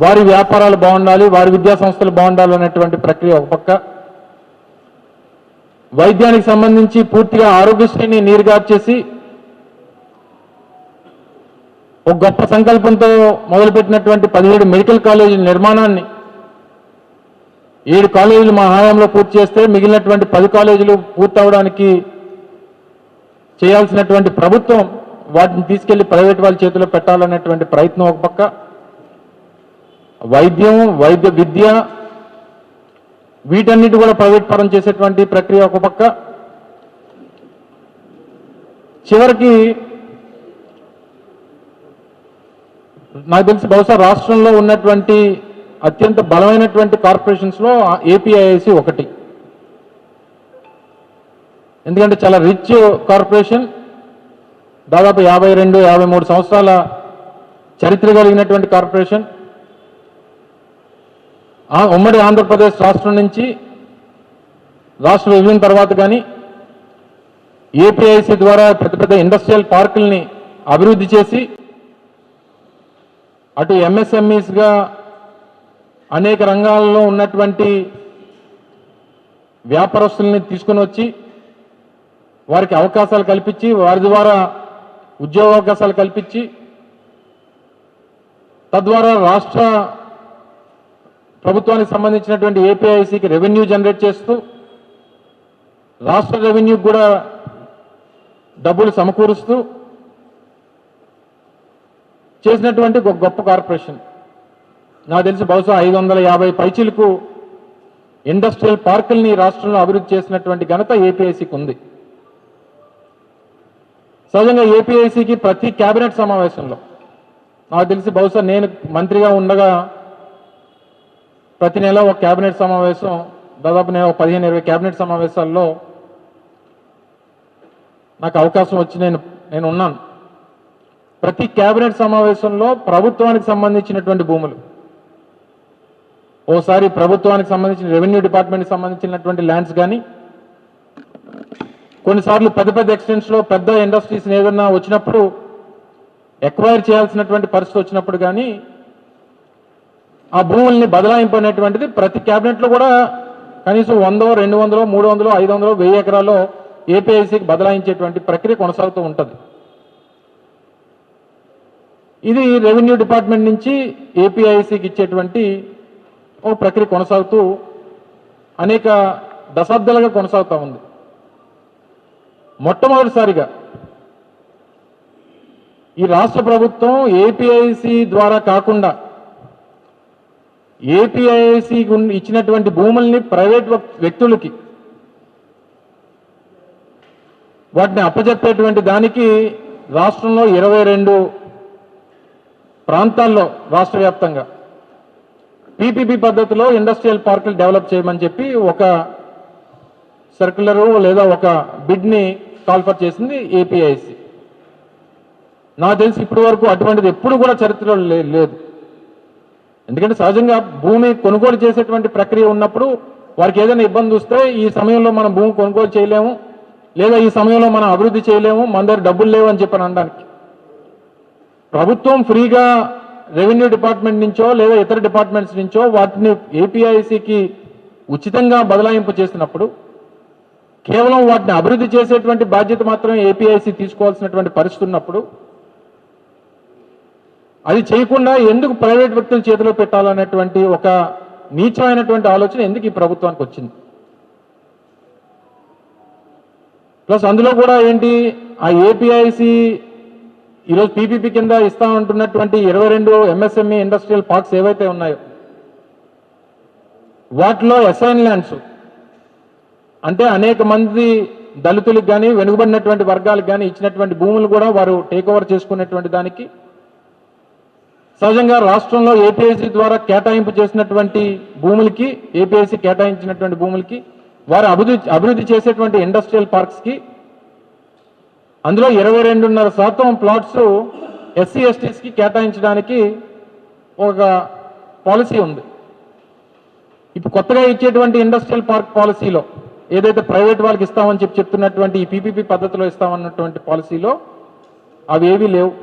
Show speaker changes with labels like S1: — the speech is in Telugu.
S1: వారి వ్యాపారాలు బాగుండాలి, వారి విద్యా సంస్థలు బాగుండాలి అనేటువంటి ప్రక్రియ ఒక పక్క, వైద్యానికి సంబంధించి పూర్తిగా ఆరోగ్యశ్రీని నీరుగార్చేసి ఒక గొప్ప సంకల్పంతో మొదలుపెట్టినటువంటి 17 మెడికల్ కాలేజీల నిర్మాణాన్ని 7 కాలేజీలు మా హయాంలో పూర్తి చేస్తే మిగిలినటువంటి 10 కాలేజీలు పూర్తవడానికి చేయాల్సినటువంటి ప్రభుత్వం వాటిని తీసుకెళ్లి ప్రైవేట్ వాళ్ళ చేతిలో పెట్టాలనేటువంటి ప్రయత్నం ఒక పక్క, వైద్యం, వైద్య విద్య వీటన్నిటి కూడా ప్రైవేట్ పరం చేసేటువంటి ప్రక్రియ ఒక పక్క, చివరికి నాకు తెలిసి బహుశా రాష్ట్రంలో ఉన్నటువంటి అత్యంత బలమైనటువంటి కార్పొరేషన్స్లో ఏపీఐఐసి ఒకటి. ఎందుకంటే చాలా రిచ్ కార్పొరేషన్, దాదాపు 52-53 సంవత్సరాల చరిత్ర కలిగినటువంటి కార్పొరేషన్. ఉమ్మడి ఆంధ్రప్రదేశ్ రాష్ట్రం నుంచి రాష్ట్ర విభజన తర్వాత కానీ ఏపీఐసి ద్వారా పెద్ద పెద్ద ఇండస్ట్రియల్ పార్కుల్ని అభివృద్ధి చేసి అటు ఎంఎస్ఎంఈస్గా అనేక రంగాల్లో ఉన్నటువంటి వ్యాపారస్తుల్ని తీసుకొని వచ్చి వారికి అవకాశాలు కల్పించి వారి ద్వారా ఉద్యోగావకాశాలు కల్పించి తద్వారా రాష్ట్ర ప్రభుత్వానికి సంబంధించినటువంటి ఏపీఐసికి రెవెన్యూ జనరేట్ చేస్తూ రాష్ట్ర రెవెన్యూకి కూడా డబ్బులు సమకూరుస్తూ చేసినటువంటి గొప్ప కార్పొరేషన్. నాకు తెలిసి బహుశా 550 పైచీలకు ఇండస్ట్రియల్ పార్కుల్ని రాష్ట్రంలో అభివృద్ధి చేసినటువంటి ఘనత ఏపీఐసికి ఉంది. సహజంగా ఏపీఐసికి ప్రతి కేబినెట్ సమావేశంలో నాకు తెలిసి బహుశా నేను మంత్రిగా ఉండగా ప్రతి నెల ఒక కేబినెట్ సమావేశం, దాదాపు నేను 15-20 కేబినెట్ సమావేశాల్లో నాకు అవకాశం వచ్చి నేను ఉన్నాను. ప్రతి కేబినెట్ సమావేశంలో ప్రభుత్వానికి సంబంధించినటువంటి భూములు, ఓసారి ప్రభుత్వానికి సంబంధించిన రెవెన్యూ డిపార్ట్మెంట్కి సంబంధించినటువంటి ల్యాండ్స్ కానీ, కొన్నిసార్లు పెద్ద పెద్ద ఎక్స్టెన్స్లో పెద్ద ఇండస్ట్రీస్ ఏదన్నా వచ్చినప్పుడు ఎక్వైర్ చేయాల్సినటువంటి పరిస్థితి వచ్చినప్పుడు కానీ ఆ భూముల్ని బదలాయింపు అనేటువంటిది ప్రతి క్యాబినెట్లో కూడా కనీసం 100, 200, 300, 500, 1000 ఎకరాల్లో ఏపీఐసికి బదలాయించేటువంటి ప్రక్రియ కొనసాగుతూ ఉంటుంది. ఇది రెవెన్యూ డిపార్ట్మెంట్ నుంచి ఏపీఐసికి ఇచ్చేటువంటి ఓ ప్రక్రియ కొనసాగుతూ అనేక దశాబ్దాలుగా కొనసాగుతూ ఉంది. మొట్టమొదటిసారిగా ఈ రాష్ట్ర ప్రభుత్వం ఏపీఐసి ద్వారా కాకుండా ఏపీఐసి ఇచ్చినటువంటి భూముల్ని ప్రైవేట్ వ్యక్తులకి వాటిని అప్పచెప్పేటువంటి దానికి రాష్ట్రంలో 22 ప్రాంతాల్లో రాష్ట్ర వ్యాప్తంగా పీపీపీ పద్ధతిలో ఇండస్ట్రియల్ పార్కులు డెవలప్ చేయమని చెప్పి ఒక సర్క్యులరు లేదా ఒక బిడ్ని కాల్ఫర్ చేసింది ఏపీఐసి. నాకు తెలిసి ఇప్పటి వరకు అటువంటిది ఎప్పుడు కూడా చరిత్రలో లేదు. ఎందుకంటే సహజంగా భూమి కొనుగోలు చేసేటువంటి ప్రక్రియ ఉన్నప్పుడు వారికి ఏదైనా ఇబ్బంది వస్తే ఈ సమయంలో మనం భూమి కొనుగోలు చేయలేము, లేదా ఈ సమయంలో మనం అభివృద్ధి చేయలేము, మన దగ్గర డబ్బులు లేవు అని చెప్పని అనడానికి ప్రభుత్వం ఫ్రీగా రెవెన్యూ డిపార్ట్మెంట్ నుంచో లేదా ఇతర డిపార్ట్మెంట్స్ నుంచో వాటిని ఏపీఐసికి ఉచితంగా బదలాయింపు చేసినప్పుడు కేవలం వాటిని అభివృద్ధి చేసేటువంటి బాధ్యత మాత్రమే ఏపీఐసి తీసుకోవాల్సినటువంటి పరిస్థితి ఉన్నప్పుడు అది చేయకుండా ఎందుకు ప్రైవేట్ వ్యక్తుల చేతిలో పెట్టాలనేటువంటి ఒక నీచమైనటువంటి ఆలోచన ఎందుకు ఈ ప్రభుత్వానికి వచ్చింది? ప్లస్ అందులో కూడా ఏంటి, ఆ ఏపీఐసి ఈరోజు పీపీపీ కింద ఇస్తామంటున్నటువంటి 22 ఎంఎస్ఎంఈ ఇండస్ట్రియల్ పార్క్స్ ఏవైతే ఉన్నాయో వాటిలో అసైన్ ల్యాండ్స్ అంటే అనేక మంది దళితులకు కానీ వెనుకబడినటువంటి వర్గాలకు కానీ ఇచ్చినటువంటి భూములు కూడా వారు టేక్ ఓవర్ చేసుకునేటువంటి దానికి సహజంగా రాష్ట్రంలో ఏపీఐసి ద్వారా కేటాయింపు చేసినటువంటి భూములకి, ఏపీఐసి కేటాయించినటువంటి భూములకి, వారు అభివృద్ధి చేసేటువంటి ఇండస్ట్రియల్ పార్క్స్కి అందులో 22.5% ప్లాట్స్ ఎస్సీ ఎస్టీస్కి కేటాయించడానికి ఒక పాలసీ ఉంది. ఇప్పుడు కొత్తగా ఇచ్చేటువంటి ఇండస్ట్రియల్ పార్క్ పాలసీలో ఏదైతే ప్రైవేట్ వాళ్ళకి ఇస్తామని చెప్తున్నటువంటి ఈ పీపీపీ పద్ధతిలో ఇస్తామన్నటువంటి పాలసీలో అవి ఏవీ లేవు.